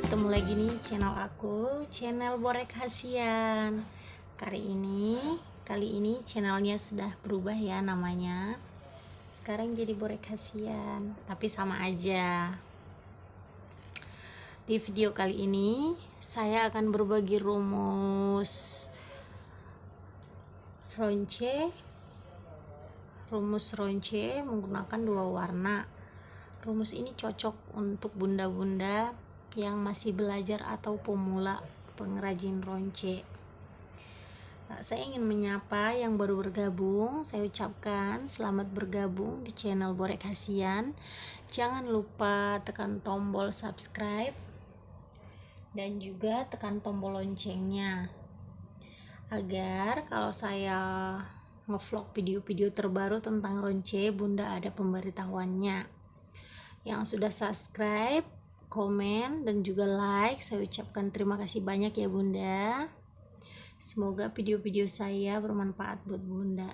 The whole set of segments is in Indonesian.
Ketemu lagi nih channel aku, channel Borek Hasian. Kali ini channelnya sudah berubah ya namanya. Sekarang jadi Borek Hasian, tapi sama aja. Di video kali ini saya akan berbagi rumus ronce menggunakan dua warna. Rumus ini cocok untuk bunda-bunda yang masih belajar atau pemula pengrajin ronce. Saya ingin menyapa yang baru bergabung. Saya ucapkan selamat bergabung di channel Borek Hasian. Jangan lupa tekan tombol subscribe dan juga tekan tombol loncengnya, agar kalau saya ngevlog video-video terbaru tentang ronce, bunda ada pemberitahuannya. Yang sudah subscribe, komen, dan juga like, saya ucapkan terima kasih banyak ya bunda. Semoga video-video saya bermanfaat buat bunda.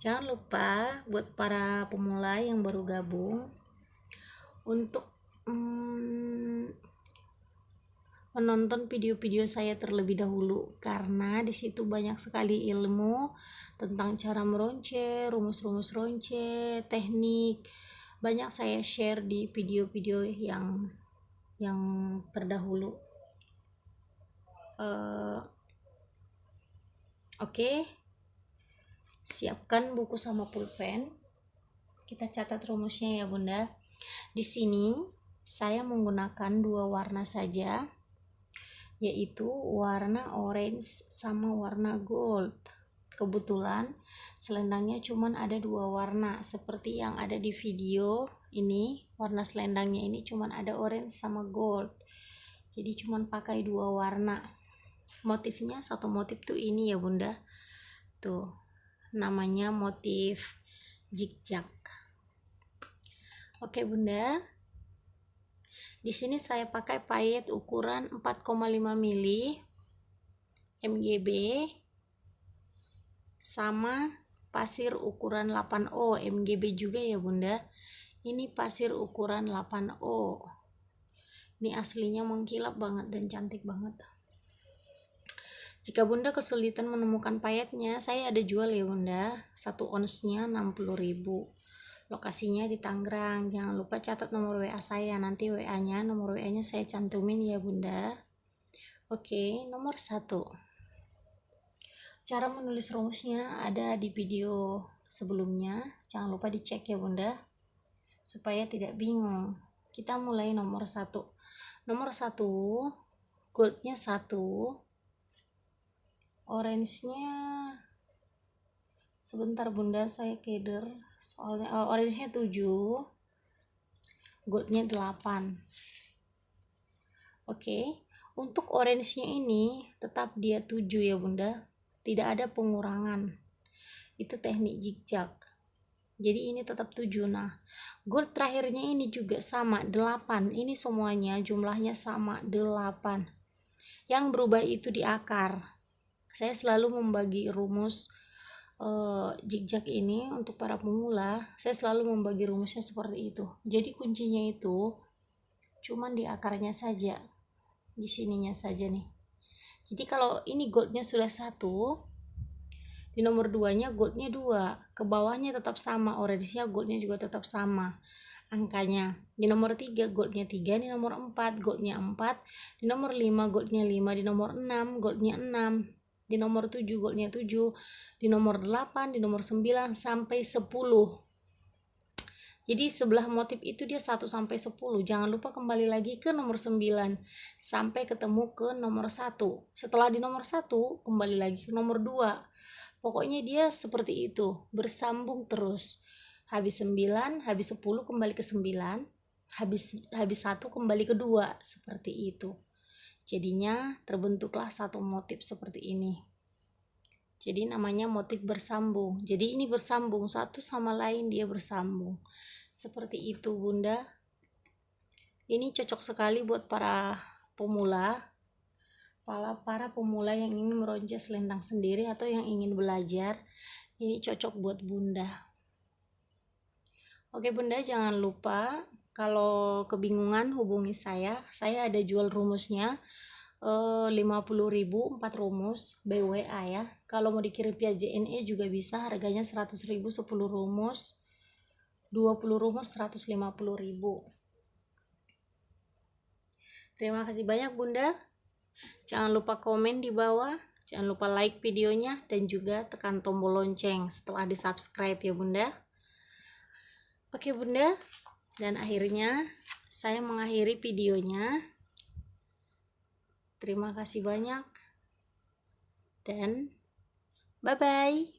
Jangan lupa buat para pemula yang baru gabung untuk menonton video-video saya terlebih dahulu, karena di situ banyak sekali ilmu tentang cara meronce, rumus-rumus ronce, teknik. Banyak saya share di video-video yang terdahulu. Oke. Siapkan buku sama pulpen. Kita catat rumusnya ya bunda. Di sini saya menggunakan dua warna saja, yaitu warna orange sama warna gold. Kebetulan selendangnya cuman ada dua warna seperti yang ada di video ini. Warna selendangnya ini cuman ada orange sama gold, jadi cuman pakai dua warna. Motifnya satu motif tuh ini ya bunda, tuh namanya motif zigzag. Oke bunda, di sini saya pakai payet ukuran 4,5 mili MGB sama pasir ukuran 8O MGB juga ya bunda. Ini pasir ukuran 8O. Ini aslinya mengkilap banget dan cantik banget. Jika bunda kesulitan menemukan payetnya, saya ada jual ya bunda. 1 onsnya 60.000. Lokasinya di Tangerang. Jangan lupa catat nomor WA saya. Nanti nomor WA-nya saya cantumin ya bunda. Oke, nomor 1. Cara menulis rumusnya ada di video sebelumnya. Jangan lupa dicek ya bunda, supaya tidak bingung. Kita mulai nomor 1. Nomor 1, goldnya 1, orange-nya sebentar bunda, saya keder soalnya. Orange-nya 7, goldnya 8. Oke, untuk orange-nya ini tetap dia 7 ya bunda, tidak ada pengurangan. Itu teknik zigzag, jadi ini tetap 7. Nah, gold terakhirnya ini juga sama 8. Ini semuanya jumlahnya sama 8. Yang berubah itu di akar. Saya selalu membagi rumus zigzag ini untuk para pemula. Saya selalu membagi rumusnya seperti itu. Jadi kuncinya itu cuman di akarnya saja, di sininya saja nih. Jadi kalau ini goldnya sudah 1, di nomor 2-nya goldnya 2, ke bawahnya tetap sama, orange-nya goldnya juga tetap sama angkanya. Di nomor 3 goldnya 3, di nomor 4 goldnya 4, di nomor 5 goldnya 5, di nomor 6 goldnya 6, di nomor 7 goldnya 7, di nomor 8, di nomor 9 sampai 10. Jadi sebelah motif itu dia 1 sampai 10. Jangan lupa kembali lagi ke nomor 9 sampai ketemu ke nomor 1. Setelah di nomor 1 kembali lagi ke nomor 2. Pokoknya dia seperti itu, bersambung terus. Habis 9, habis 10 kembali ke 9, habis 1 kembali ke 2, seperti itu. Jadinya terbentuklah satu motif seperti ini. Jadi namanya motif bersambung. Jadi ini bersambung, satu sama lain dia bersambung. Seperti itu bunda. Ini cocok sekali buat para pemula. Para pemula yang ingin meronce selendang sendiri atau yang ingin belajar. Ini cocok buat bunda. Oke bunda, jangan lupa Kalau kebingungan hubungi saya ada jual rumusnya 50.000 4 rumus BWA ya. Kalau mau dikirim via JNE juga bisa, harganya 100.000 10 rumus, 20 rumus 150.000. Terima kasih banyak Bunda. Jangan lupa komen di bawah, jangan lupa like videonya, dan juga tekan tombol lonceng setelah di subscribe ya Bunda. Oke Bunda, dan akhirnya saya mengakhiri videonya. Terima kasih banyak dan bye bye.